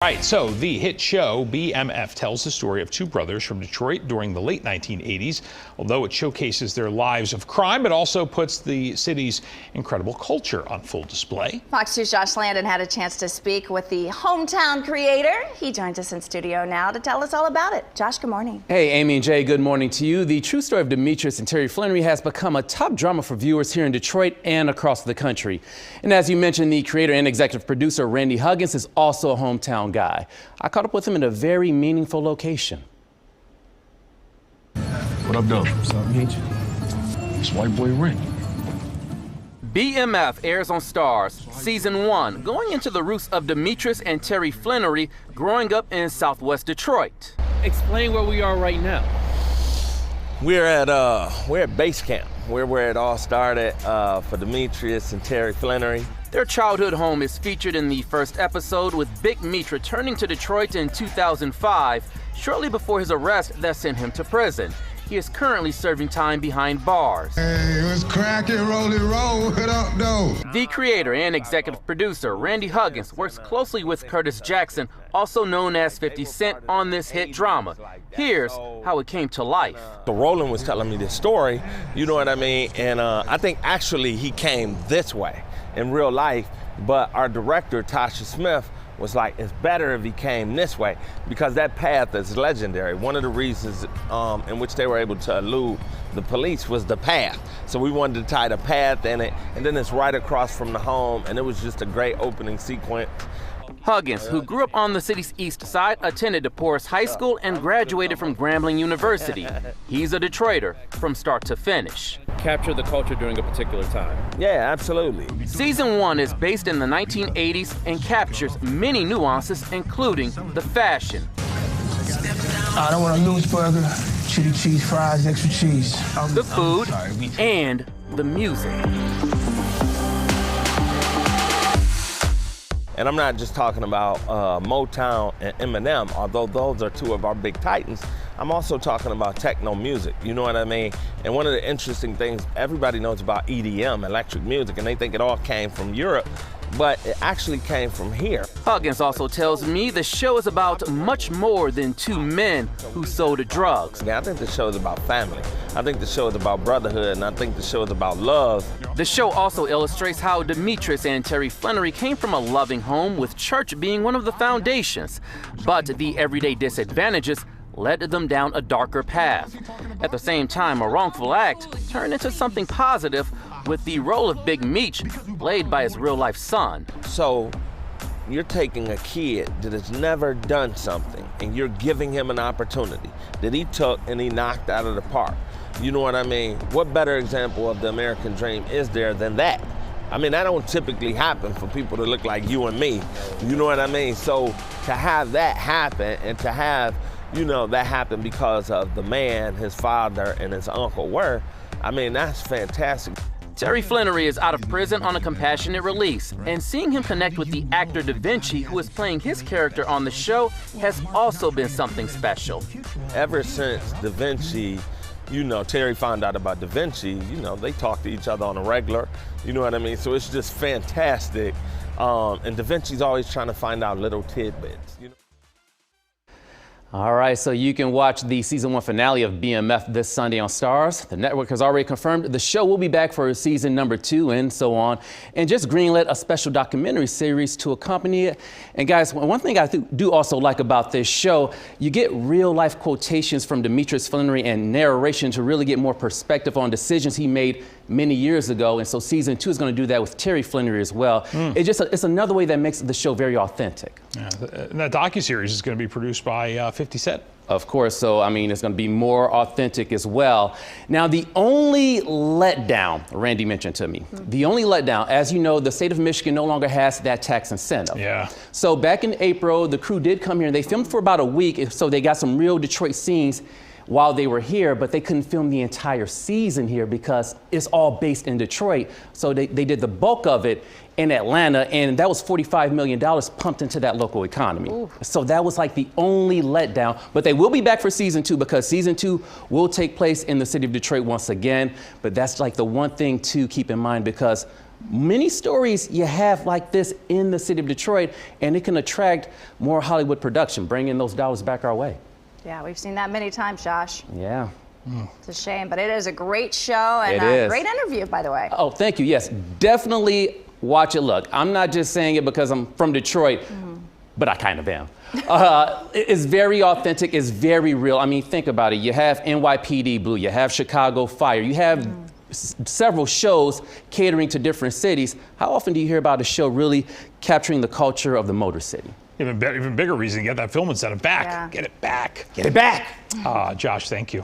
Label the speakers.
Speaker 1: Right, so the hit show BMF tells the story of two brothers from Detroit during the late 1980s. Although it showcases their lives of crime, it also puts the city's incredible culture on full display.
Speaker 2: Fox 2's Josh Landon had a chance to speak with the hometown creator. He joins us in studio now to tell us all about it. Josh, good morning.
Speaker 3: Hey, Amy and Jay, good morning to you. The true story of Demetrius and Terry Flannery has become a top drama for viewers here in Detroit and across the country. And as you mentioned, the creator and executive producer, Randy Huggins, is also a hometown guy. I caught up with him in a very meaningful location.
Speaker 4: What up, though? What's up, Meech? It's white boy Randy.
Speaker 3: BMF airs on Starz, Season 1, going into the roots of Demetrius and Terry Flannery growing up in Southwest Detroit. Explain where we are right now.
Speaker 5: We're at base camp, where it all started for Demetrius and Terry Flannery.
Speaker 3: Their childhood home is featured in the first episode, with Big Meech returning to Detroit in 2005, shortly before his arrest that sent him to prison. He is currently serving time behind bars.
Speaker 6: Hey, let's crack it, roll it, roll it up, though.
Speaker 3: The creator and executive producer, Randy Huggins, works closely with Curtis Jackson, also known as 50 Cent, on this hit drama. Here's how it came to life.
Speaker 5: So Roland was telling me this story, you know what I mean? And I think actually he came this way in real life, but our director, Tasha Smith, was like, it's better if he came this way, because that path is legendary. One of the reasons in which they were able to elude the police was the path. So we wanted to tie the path in it, and then it's right across from the home, and it was just a great opening sequence.
Speaker 3: Huggins, who grew up on the city's east side, attended DePorres High School and graduated from Grambling University. He's a Detroiter from start to finish. Capture the culture during a particular time.
Speaker 5: Yeah, absolutely.
Speaker 3: Season 1 is based in the 1980s and captures many nuances, including the fashion.
Speaker 6: I don't want a loose burger, chili cheese fries, extra cheese.
Speaker 3: The food, and the music.
Speaker 5: And I'm not just talking about Motown and Eminem, although those are two of our big titans. I'm also talking about techno music, you know what I mean? And one of the interesting things, everybody knows about EDM, electric music, and they think it all came from Europe, but it actually came from here.
Speaker 3: Huggins also tells me the show is about much more than two men who sold drugs.
Speaker 5: Yeah, I think the show is about family. I think the show is about brotherhood, and I think the show is about love.
Speaker 3: The show also illustrates how Demetrius and Terry Flannery came from a loving home, with church being one of the foundations. But the everyday disadvantages led them down a darker path. At the same time, a wrongful act turned into something positive, with the role of Big Meech played by his real-life son.
Speaker 5: So you're taking a kid that has never done something, and you're giving him an opportunity that he took and he knocked out of the park. You know what I mean? What better example of the American dream is there than that? I mean, that don't typically happen for people that look like you and me. You know what I mean? So to have that happen, and to have, you know, that happen because of the man his father and his uncle were, I mean, that's fantastic.
Speaker 3: Terry Flannery is out of prison on a compassionate release, and seeing him connect with the actor Da Vinci, who is playing his character on the show, has also been something special.
Speaker 5: Ever since Da Vinci, you know, Terry found out about Da Vinci, you know, they talk to each other on a regular, you know what I mean? So it's just fantastic. And Da Vinci's always trying to find out little tidbits, you know?
Speaker 3: All right, so you can watch the season 1 finale of BMF this Sunday on Starz. The network has already confirmed the show will be back for season number 2 and so on, and just greenlit a special documentary series to accompany it. And guys, one thing I do also like about this show, you get real life quotations from Demetrius Flannery and narration to really get more perspective on decisions he made many years ago. And so season 2 is going to do that with Terry Flannery as well. It's another way that makes the show very authentic.
Speaker 1: Yeah, that docuseries is going to be produced by 50 Cent.
Speaker 3: Of course, so I mean, it's going to be more authentic as well. Now, the only letdown, Randy mentioned to me, the only letdown, as you know, the state of Michigan no longer has that tax incentive.
Speaker 1: Yeah.
Speaker 3: So back in April, the crew did come here and they filmed for about a week, so they got some real Detroit scenes while they were here, but they couldn't film the entire season here because it's all based in Detroit. So they did the bulk of it in Atlanta, and that was $45 million pumped into that local economy. Ooh. So that was like the only letdown, but they will be back for season 2, because season 2 will take place in the city of Detroit once again. But that's like the one thing to keep in mind, because many stories you have like this in the city of Detroit, and it can attract more Hollywood production, bringing those dollars back our way.
Speaker 2: Yeah, we've seen that many times, Josh.
Speaker 3: Yeah.
Speaker 2: It's a shame, but it is a great show and
Speaker 3: It
Speaker 2: a
Speaker 3: is.
Speaker 2: great interview, by the way.
Speaker 3: Oh, thank you. Yes, definitely watch it. Look, I'm not just saying it because I'm from Detroit, but I kind of am. It's very authentic. It's very real. I mean, think about it. You have NYPD Blue. You have Chicago Fire. You have several shows catering to different cities. How often do you hear about a show really capturing the culture of the Motor City?
Speaker 1: Even bigger reason to get that film and send it back.
Speaker 2: Yeah.
Speaker 1: Get it back.
Speaker 3: Get it back.
Speaker 1: Josh, thank you.